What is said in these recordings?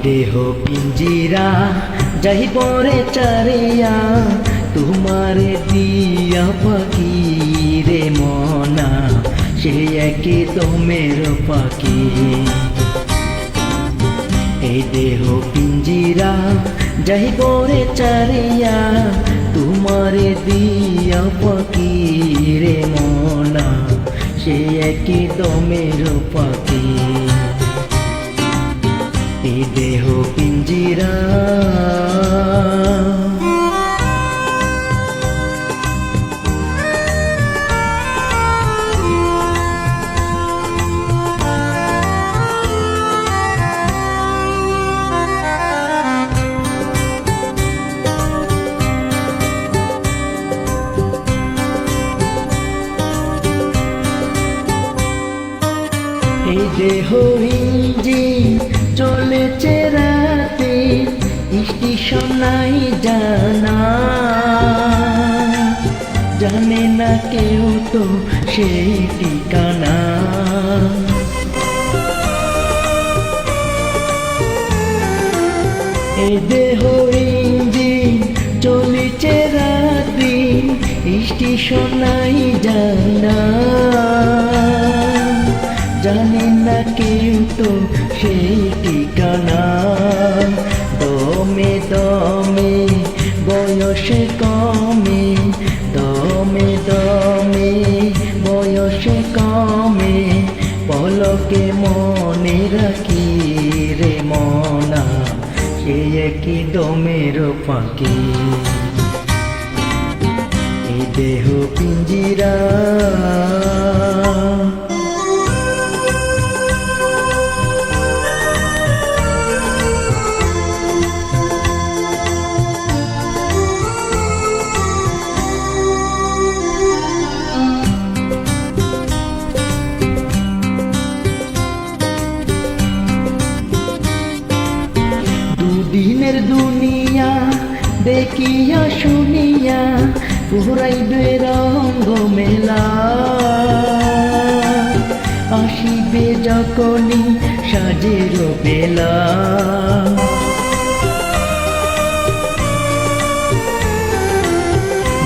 দেহ পিঞ্জিরা যাই পরে চারিয়া তোমারে দিয়া পাখি রে মনা সে একে দমের পাখি। এই দেহ পিঞ্জিরা যাই পরে চারিয়া তোমারে দিয়া পাখি রে মনা সে একে দমের পাখি। এই দেহ পিঞ্জিরা এই দেহ ইঞ্জিন চলেছে রাতে স্টেশন নাই জানা জানে না কেউ তো সেই ঠিকানা। এই দেহ ইঞ্জিন চলেছে রাতে স্টেশন নাই জানা জানি না কেউ তো সেই ঠিকানা। দমে দমে বয়সে কমে দমে দমে বয়সে কমে পলকে মনে রাখি রে মনা সে একই দমের পাখি। এই দেহ পিঞ্জিরা দিনের দুনিয়া দেখিয়া শুনিয়া পুরাইবে রঙ্গ মেলা আসিবে যখনই সাজের বেলা।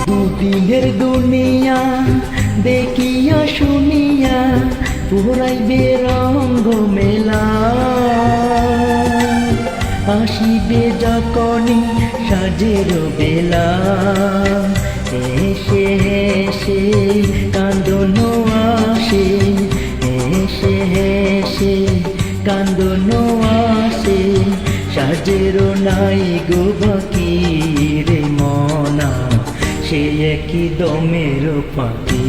দুদিনের দুনিয়া দেখিয়া শুনিয়া পুরাইবে রঙ্গ মেলা আসিবে যখনই সাজের বেলা। এসে হেসে কান্দন আসে এসে হেসে কান্দন আসে সাজের নাই গো বাকি রে মনা সে একই দমের পাখি।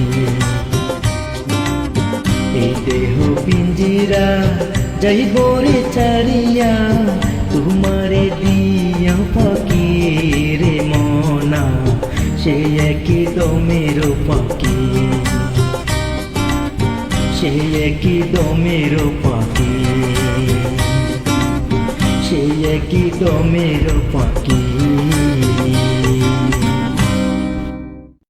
এই দেহ পিঞ্জিরা যাইব রে চারিয়া তোমারে দিয়া পাখি রে মনা সে একই দমের পাখি সে একই দমের পাখি সে একই দমের পাখি।